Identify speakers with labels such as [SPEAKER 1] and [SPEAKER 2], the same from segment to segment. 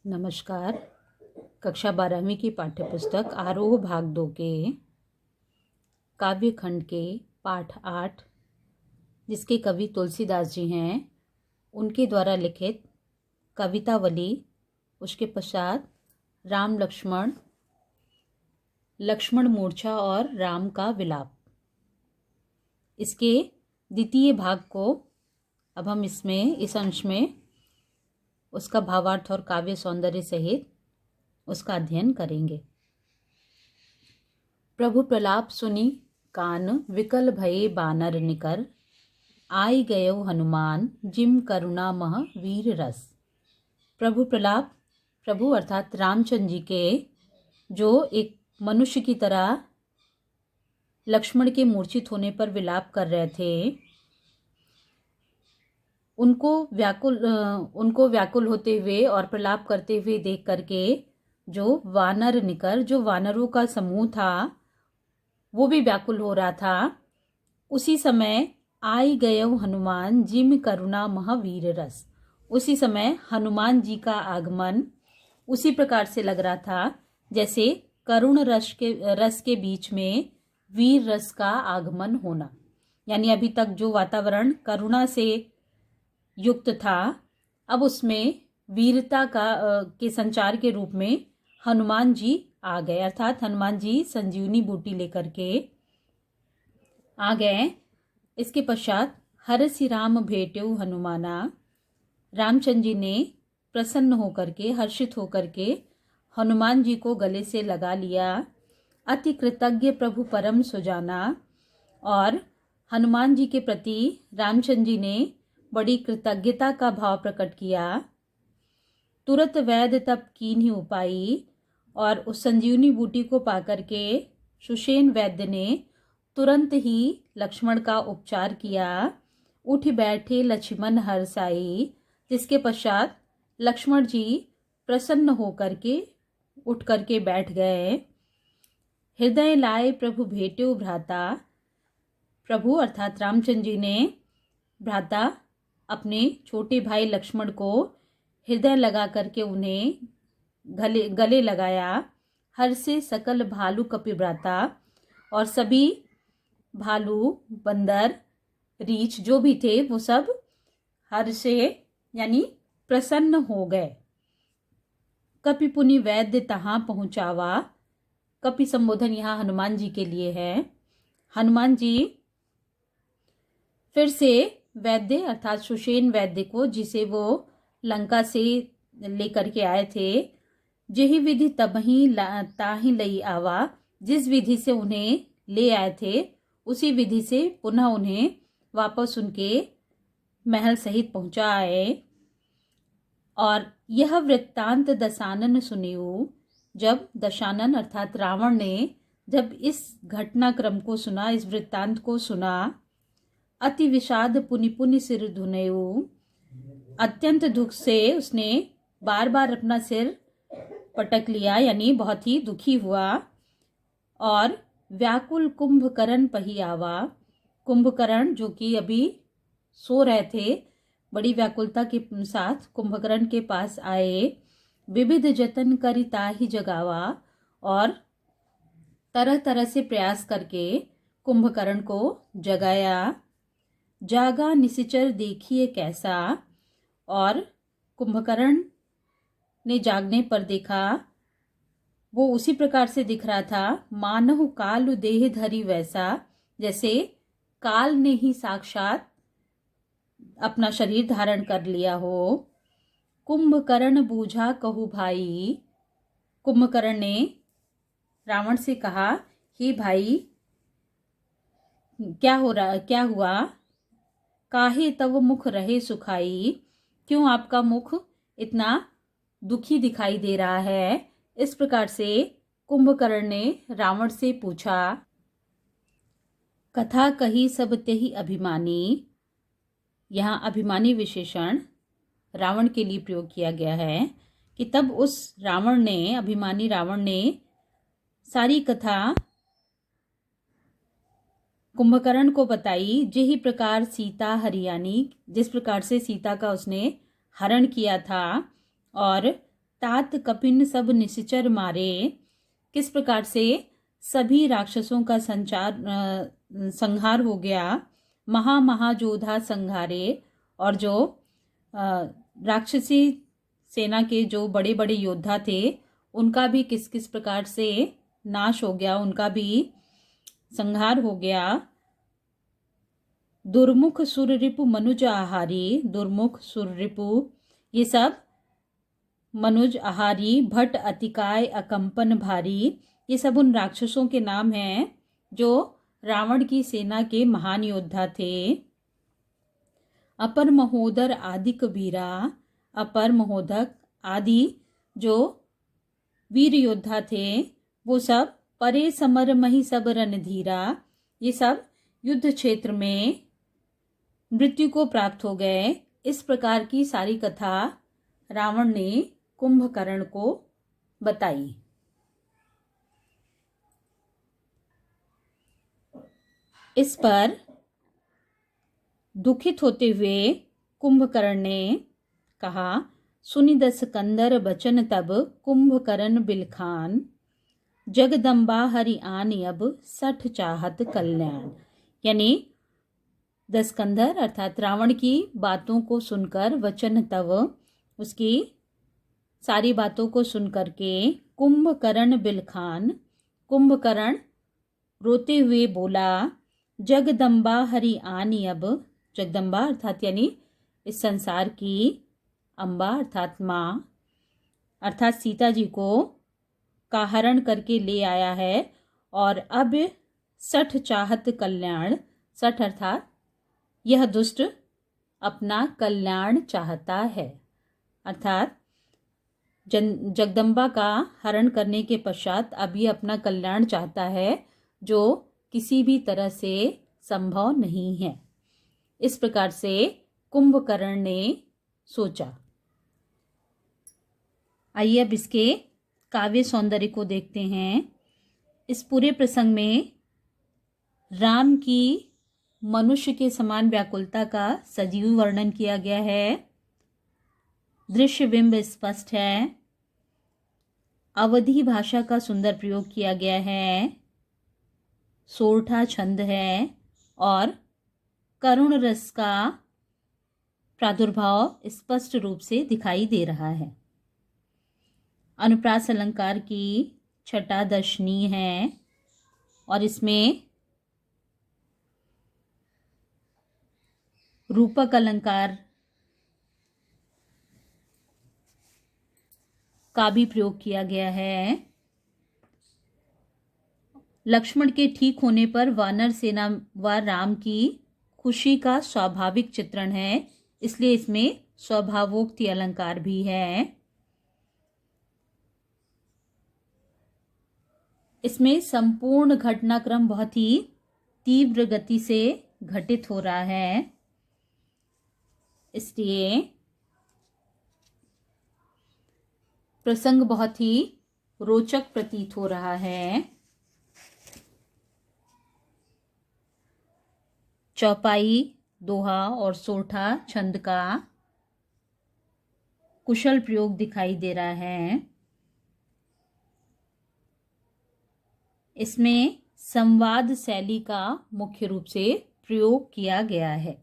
[SPEAKER 1] नमस्कार। कक्षा 12वीं की पाठ्यपुस्तक आरोह भाग 2 के काव्य खंड के पाठ 8, जिसके कवि तुलसीदास जी हैं, उनके द्वारा लिखित कवितावली, उसके पश्चात राम लक्ष्मण, लक्ष्मण मूर्छा और राम का विलाप, इसके द्वितीय भाग को अब हम इस अंश में उसका भावार्थ और काव्य सौंदर्य सहित उसका अध्ययन करेंगे। प्रभु प्रलाप सुनी कान विकल भये बानर निकर, आई गयो हनुमान जिम करुणा मह वीर रस। प्रभु प्रलाप, प्रभु अर्थात रामचंद्र जी के, जो एक मनुष्य की तरह लक्ष्मण के मूर्छित होने पर विलाप कर रहे थे, उनको व्याकुल होते हुए और प्रलाप करते हुए देख करके जो वानर निकर, जो वानरों का समूह था, वो भी व्याकुल हो रहा था। उसी समय आई गयो हनुमान जिम करुणा महावीर रस। उसी समय हनुमान जी का आगमन उसी प्रकार से लग रहा था जैसे करुण रस के बीच में वीर रस का आगमन होना। यानी अभी तक जो वातावरण करुणा से युक्त था, अब उसमें वीरता के संचार के रूप में हनुमान जी आ गए। अर्थात हनुमान जी संजीवनी बूटी लेकर के आ गए। इसके पश्चात हरसि राम भेट्यो हनुमाना, रामचंद्र जी ने प्रसन्न होकर के, हर्षित होकर के हनुमान जी को गले से लगा लिया। अति कृतज्ञ प्रभु परम सुजाना, और हनुमान जी के प्रति रामचंद्र जी ने बड़ी कृतज्ञता का भाव प्रकट किया। तुरत वैद्य तब कीन्ही उपाई, और उस संजीवनी बूटी को पाकर के सुषेण वैद्य ने तुरंत ही लक्ष्मण का उपचार किया। उठ बैठे लक्ष्मण हरसाई, जिसके पश्चात लक्ष्मण जी प्रसन्न होकर के उठ करके बैठ गए। हृदय लाए प्रभु भेट्यो भ्राता, प्रभु अर्थात रामचंद्र जी ने भ्राता अपने छोटे भाई लक्ष्मण को हृदय लगा करके उन्हें गले लगाया। हर से सकल भालू कपिभ्राता, और सभी भालू, बंदर, रीछ जो भी थे वो सब हर से यानी प्रसन्न हो गए। कपि पुनि वैद्य तहाँ पहुँचावा। कपि संबोधन यहाँ हनुमान जी के लिए है। हनुमान जी फिर से वैद्य अर्थात सुषेण वैद्य को, जिसे वो लंका से लेकर के आए थे, जेहि विधि तबहि ताहि लई आवा, जिस विधि से उन्हें ले आए थे उसी विधि से पुनः उन्हें वापस उनके महल सहित पहुंचाए। और यह वृत्तांत दशानन सुनियो, जब दशानन अर्थात रावण ने जब इस घटनाक्रम को सुना, इस वृत्तांत को सुना, अति विषाद पुनि पुनि सिर धुनयो, अत्यंत दुख से उसने बार बार अपना सिर पटक लिया, यानी बहुत ही दुखी हुआ। और व्याकुल कुंभकर्ण पही आवा, कुंभकर्ण जो कि अभी सो रहे थे, बड़ी व्याकुलता के साथ कुंभकर्ण के पास आए। विविध जतन करि ताहि जगावा, और तरह तरह से प्रयास करके कुंभकर्ण को जगाया। जागा निशिचर देखिए कैसा, और कुंभकर्ण ने जागने पर देखा वो उसी प्रकार से दिख रहा था, मानहु कालु देह धरी वैसा, जैसे काल ने ही साक्षात अपना शरीर धारण कर लिया हो। कुंभकर्ण बूझा कहु भाई, कुंभकर्ण ने रावण से कहा, हे भाई क्या हुआ? काहे तव मुख रहे सुखाई, क्यों आपका मुख इतना दुखी दिखाई दे रहा है? इस प्रकार से कुंभकर्ण ने रावण से पूछा। कथा कही सब तेहि अभिमानी, यहाँ अभिमानी विशेषण रावण के लिए प्रयोग किया गया है कि तब उस अभिमानी रावण ने सारी कथा कुंभकर्ण को बताई। जेहि प्रकार सीता हरियाणी, जिस प्रकार से सीता का उसने हरण किया था, और तात कपिन सब निश्चर मारे, किस प्रकार से सभी राक्षसों का संहार हो गया। महाजोधा संहारे, और जो राक्षसी सेना के जो बड़े बड़े योद्धा थे उनका भी किस किस प्रकार से नाश हो गया, उनका भी संहार हो गया। दुर्मुख सुररिपु मनुज आहारी, दुर्मुख सुररिपु ये सब मनुज आहारी, भट्ट अतिकाय अकंपन भारी, ये सब उन राक्षसों के नाम हैं जो रावण की सेना के महान योद्धा थे। अपर महोदर आदि कबीरा, अपर महोदक आदि जो वीर योद्धा थे वो सब परे समर मही सब रणधीरा, ये सब युद्ध क्षेत्र में मृत्यु को प्राप्त हो गए। इस प्रकार की सारी कथा रावण ने कुंभकर्ण को बताई। इस पर दुखित होते हुए कुंभकर्ण ने कहा, सुनि दस कंदर बचन तब कुंभकर्ण बिलखान, जगदम्बा हरि आन अब सठ चाहत कल्याण। यानी दसकंधर अर्थात रावण की बातों को सुनकर, वचन तब उसकी सारी बातों को सुनकर के, कुंभकर्ण बिलखान कुंभकर्ण रोते हुए बोला, जगदम्बा हरि आनी अब, जगदम्बा अर्थात यानी इस संसार की अम्बा अर्थात माँ, अर्थात सीता जी को का हरण करके ले आया है और अब सठ चाहत कल्याण, सठ अर्थात यह दुष्ट अपना कल्याण चाहता है, अर्थात जगदम्बा का हरण करने के पश्चात अब ये अपना कल्याण चाहता है जो किसी भी तरह से संभव नहीं है। इस प्रकार से कुंभकर्ण ने सोचा। आइए अब इसके काव्य सौंदर्य को देखते हैं। इस पूरे प्रसंग में राम की मनुष्य के समान व्याकुलता का सजीव वर्णन किया गया है। दृश्य बिंब स्पष्ट है। अवधी भाषा का सुंदर प्रयोग किया गया है। सोरठा छंद है और करुण रस का प्रादुर्भाव स्पष्ट रूप से दिखाई दे रहा है। अनुप्रास अलंकार की छटा दर्शनीय है और इसमें रूपक अलंकार का भी प्रयोग किया गया है। लक्ष्मण के ठीक होने पर वानर सेना व राम की खुशी का स्वाभाविक चित्रण है, इसलिए इसमें स्वभावोक्ति अलंकार भी है। इसमें संपूर्ण घटनाक्रम बहुत ही तीव्र गति से घटित हो रहा है, इसलिए प्रसंग बहुत ही रोचक प्रतीत हो रहा है। चौपाई, दोहा और सोरठा छंद का कुशल प्रयोग दिखाई दे रहा है। इसमें संवाद शैली का मुख्य रूप से प्रयोग किया गया है।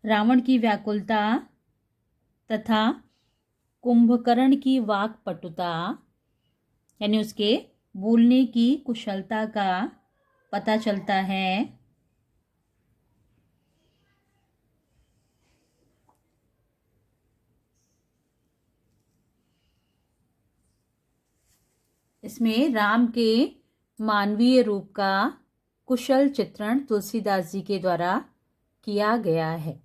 [SPEAKER 1] रावण की व्याकुलता तथा कुंभकर्ण की वाक्पटुता यानी उसके बोलने की कुशलता का पता चलता है। इसमें राम के मानवीय रूप का कुशल चित्रण तुलसीदास जी के द्वारा किया गया है।